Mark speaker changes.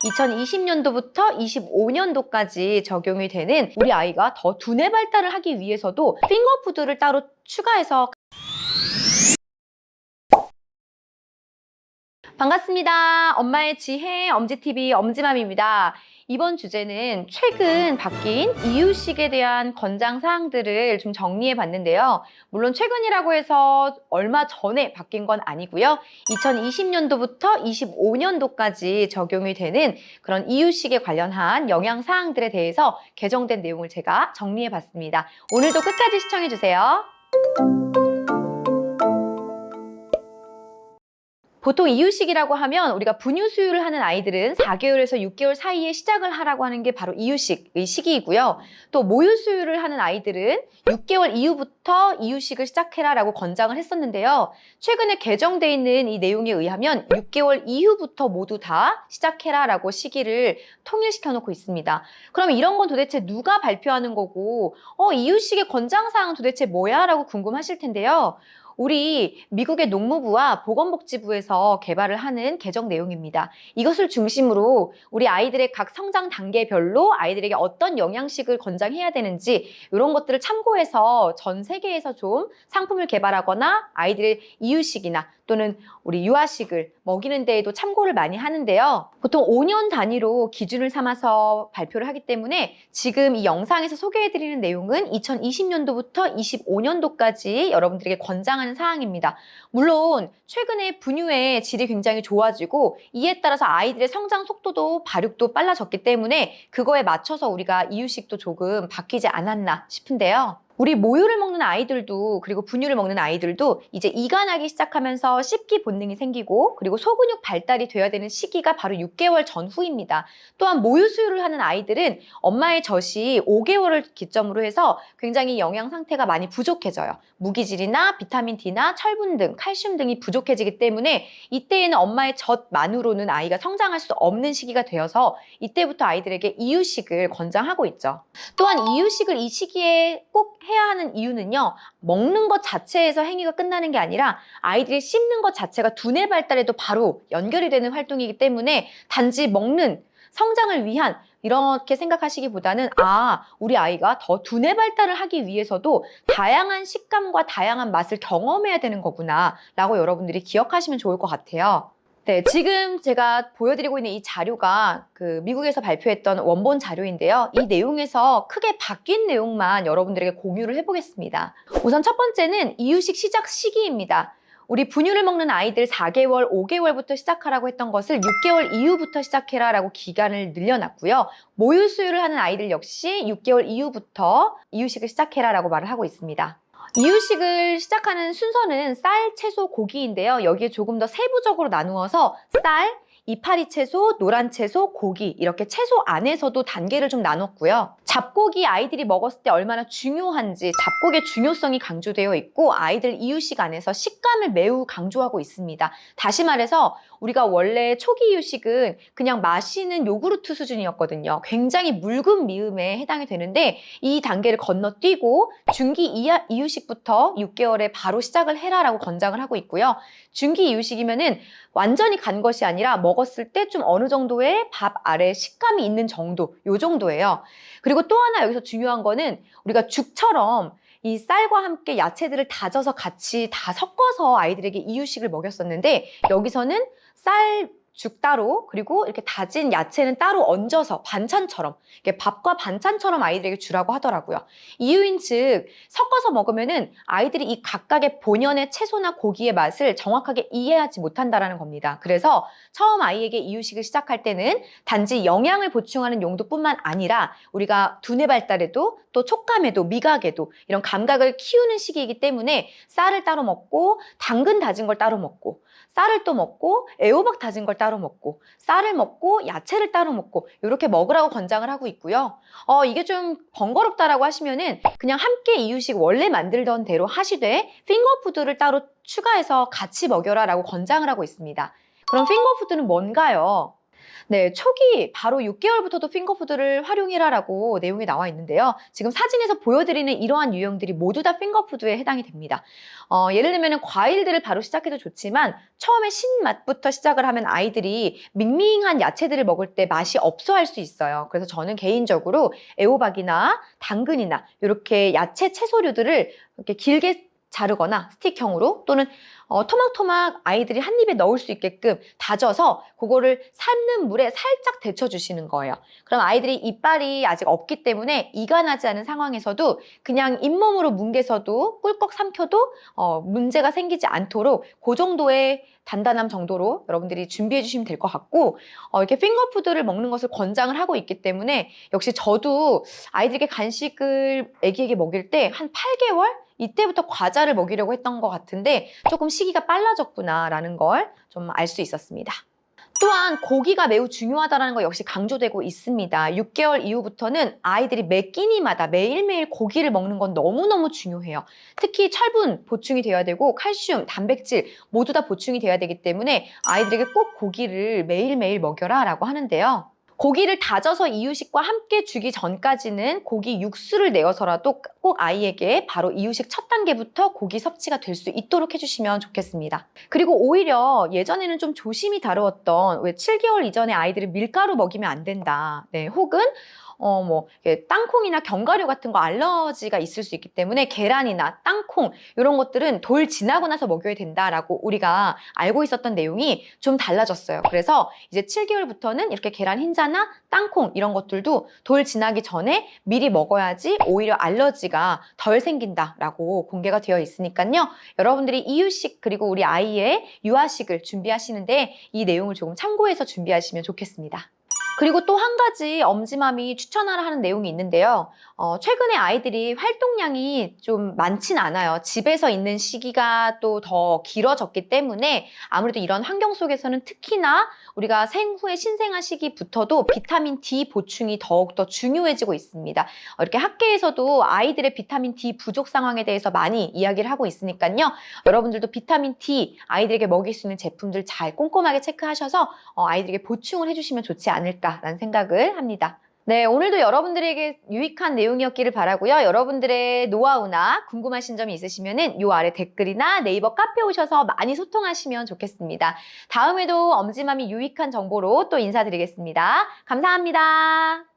Speaker 1: 2020년도부터 25년도까지 적용이 되는 우리 아이가 더 두뇌 발달을 하기 위해서도 핑거푸드를 따로 추가해서 반갑습니다. 엄마의 지혜 엄지TV 엄지맘입니다. 이번 주제는 최근 바뀐 이유식에 대한 권장 사항들을 좀 정리해 봤는데요. 물론 최근이라고 해서 얼마 전에 바뀐 건 아니고요. 2020년도부터 25년도까지 적용이 되는 그런 이유식에 관련한 영양 사항들에 대해서 개정된 내용을 제가 정리해 봤습니다. 오늘도 끝까지 시청해 주세요. 보통 이유식이라고 하면 우리가 분유 수유를 하는 아이들은 4개월에서 6개월 사이에 시작을 하라고 하는 게 바로 이유식의 시기이고요. 또 모유 수유를 하는 아이들은 6개월 이후부터 이유식을 시작해라라고 권장을 했었는데요. 최근에 개정돼 있는 이 내용에 의하면 6개월 이후부터 모두 다 시작해라라고 시기를 통일시켜 놓고 있습니다. 그럼 이런 건 도대체 누가 발표하는 거고 이유식의 권장사항은 도대체 뭐야? 라고 궁금하실 텐데요. 우리 미국의 농무부와 보건복지부에서 개발을 하는 개정 내용입니다. 이것을 중심으로 우리 아이들의 각 성장 단계별로 아이들에게 어떤 영양식을 권장해야 되는지 이런 것들을 참고해서 전 세계에서 좀 상품을 개발하거나 아이들의 이유식이나 또는 우리 유아식을 먹이는 데에도 참고를 많이 하는데요. 보통 5년 단위로 기준을 삼아서 발표를 하기 때문에 지금 이 영상에서 소개해드리는 내용은 2020년도부터 25년도까지 여러분들에게 권장하는 사항입니다. 물론 최근에 분유의 질이 굉장히 좋아지고 이에 따라서 아이들의 성장 속도도 발육도 빨라졌기 때문에 그거에 맞춰서 우리가 이유식도 조금 바뀌지 않았나 싶은데요. 우리 모유를 먹는 아이들도 그리고 분유를 먹는 아이들도 이제 이가 나기 시작하면서 씹기 본능이 생기고 그리고 소근육 발달이 되어야 되는 시기가 바로 6개월 전후입니다. 또한 모유 수유를 하는 아이들은 엄마의 젖이 5개월을 기점으로 해서 굉장히 영양 상태가 많이 부족해져요. 무기질이나 비타민 D나 철분 등 칼슘 등이 부족해지기 때문에 이때에는 엄마의 젖만으로는 아이가 성장할 수 없는 시기가 되어서 이때부터 아이들에게 이유식을 권장하고 있죠. 또한 이유식을 이 시기에 꼭 해야 하는 이유는요. 먹는 것 자체에서 행위가 끝나는 게 아니라 아이들이 씹는 것 자체가 두뇌 발달에도 바로 연결이 되는 활동이기 때문에 단지 먹는 성장을 위한 이렇게 생각하시기보다는 우리 아이가 더 두뇌 발달을 하기 위해서도 다양한 식감과 다양한 맛을 경험해야 되는 거구나 라고 여러분들이 기억하시면 좋을 것 같아요. 네, 지금 제가 보여드리고 있는 이 자료가 미국에서 발표했던 원본 자료인데요. 이 내용에서 크게 바뀐 내용만 여러분들에게 공유를 해보겠습니다. 우선 첫 번째는 이유식 시작 시기입니다. 우리 분유를 먹는 아이들 4개월, 5개월부터 시작하라고 했던 것을 6개월 이후부터 시작해라 라고 기간을 늘려놨고요. 모유 수유를 하는 아이들 역시 6개월 이후부터 이유식을 시작해라 라고 말을 하고 있습니다. 이유식을 시작하는 순서는 쌀, 채소, 고기인데요. 여기에 조금 더 세부적으로 나누어서 쌀, 이파리 채소, 노란 채소, 고기 이렇게 채소 안에서도 단계를 좀 나눴고요. 잡곡이 아이들이 먹었을 때 얼마나 중요한지 잡곡의 중요성이 강조되어 있고 아이들 이유식 안에서 식감을 매우 강조하고 있습니다. 다시 말해서 우리가 원래 초기 이유식은 그냥 마시는 요구르트 수준이었거든요. 굉장히 묽은 미음에 해당이 되는데 이 단계를 건너뛰고 중기 이유식부터 6개월에 바로 시작을 해라라고 권장을 하고 있고요. 중기 이유식이면은 완전히 간 것이 아니라 먹었을 때 좀 어느 정도의 밥 아래 식감이 있는 정도, 요 정도예요. 그리고 또 하나 여기서 중요한 거는 우리가 죽처럼 이 쌀과 함께 야채들을 다져서 같이 다 섞어서 아이들에게 이유식을 먹였었는데 여기서는 쌀죽 따로 그리고 이렇게 다진 야채는 따로 얹어서 반찬처럼 이렇게 밥과 반찬처럼 아이들에게 주라고 하더라고요. 이유인 즉 섞어서 먹으면은 아이들이 이 각각의 본연의 채소나 고기의 맛을 정확하게 이해하지 못한다라는 겁니다. 그래서 처음 아이에게 이유식을 시작할 때는 단지 영양을 보충하는 용도뿐만 아니라 우리가 두뇌 발달에도 또 촉감에도 미각에도 이런 감각을 키우는 시기이기 때문에 쌀을 따로 먹고 당근 다진 걸 따로 먹고 쌀을 또 먹고 애호박 다진 걸 따로 먹고 쌀을 먹고 야채를 따로 먹고 이렇게 먹으라고 권장을 하고 있고요. 이게 좀 번거롭다라고 하시면은 그냥 함께 이유식 원래 만들던 대로 하시되 핑거푸드를 따로 추가해서 같이 먹여라 라고 권장을 하고 있습니다. 그럼 핑거푸드는 뭔가요? 네, 초기 바로 6개월부터도 핑거푸드를 활용해라라고 내용이 나와 있는데요. 지금 사진에서 보여드리는 이러한 유형들이 모두 다 핑거푸드에 해당이 됩니다. 예를 들면 과일들을 바로 시작해도 좋지만 처음에 신맛부터 시작을 하면 아이들이 밍밍한 야채들을 먹을 때 맛이 없어 할 수 있어요. 그래서 저는 개인적으로 애호박이나 당근이나 이렇게 야채 채소류들을 이렇게 길게 자르거나 스틱형으로 또는 토막토막 아이들이 한 입에 넣을 수 있게끔 다져서 그거를 삶는 물에 살짝 데쳐주시는 거예요. 그럼 아이들이 이빨이 아직 없기 때문에 이가 나지 않은 상황에서도 그냥 잇몸으로 뭉개서도 꿀꺽 삼켜도 문제가 생기지 않도록 그 정도의 단단함 정도로 여러분들이 준비해 주시면 될 것 같고, 이렇게 핑거푸드를 먹는 것을 권장을 하고 있기 때문에 역시 저도 아이들에게 간식을 아기에게 먹일 때 한 8개월? 이때부터 과자를 먹이려고 했던 것 같은데 조금 시기가 빨라졌구나라는 걸 좀 알 수 있었습니다. 또한 고기가 매우 중요하다는 거 역시 강조되고 있습니다. 6개월 이후부터는 아이들이 매 끼니마다 매일매일 고기를 먹는 건 너무너무 중요해요. 특히 철분 보충이 되어야 되고 칼슘, 단백질 모두 다 보충이 되어야 되기 때문에 아이들에게 꼭 고기를 매일매일 먹여라 라고 하는데요. 고기를 다져서 이유식과 함께 주기 전까지는 고기 육수를 내어서라도 꼭 아이에게 바로 이유식 첫 단계부터 고기 섭취가 될 수 있도록 해주시면 좋겠습니다. 그리고 오히려 예전에는 좀 조심이 다루었던 왜 7개월 이전에 아이들은 밀가루 먹이면 안 된다. 네, 혹은 땅콩이나 견과류 같은 거 알러지가 있을 수 있기 때문에 계란이나 땅콩 이런 것들은 돌 지나고 나서 먹여야 된다라고 우리가 알고 있었던 내용이 좀 달라졌어요. 그래서 이제 7개월부터는 이렇게 계란 흰자나 땅콩 이런 것들도 돌 지나기 전에 미리 먹어야지 오히려 알러지가 덜 생긴다라고 공개가 되어 있으니까요. 여러분들이 이유식 그리고 우리 아이의 유아식을 준비하시는데 이 내용을 조금 참고해서 준비하시면 좋겠습니다. 그리고 또 한 가지 엄지맘이 추천하라 하는 내용이 있는데요. 최근에 아이들이 활동량이 좀 많진 않아요. 집에서 있는 시기가 또 더 길어졌기 때문에 아무래도 이런 환경 속에서는 특히나 우리가 생후의 신생아 시기부터도 비타민 D 보충이 더욱더 중요해지고 있습니다. 이렇게 학계에서도 아이들의 비타민 D 부족 상황에 대해서 많이 이야기를 하고 있으니까요. 여러분들도 비타민 D 아이들에게 먹일 수 있는 제품들 잘 꼼꼼하게 체크하셔서 아이들에게 보충을 해주시면 좋지 않을까라는 생각을 합니다. 네, 오늘도 여러분들에게 유익한 내용이었기를 바라고요. 여러분들의 노하우나 궁금하신 점이 있으시면은 요 아래 댓글이나 네이버 카페 오셔서 많이 소통하시면 좋겠습니다. 다음에도 엄지맘이 유익한 정보로 또 인사드리겠습니다. 감사합니다.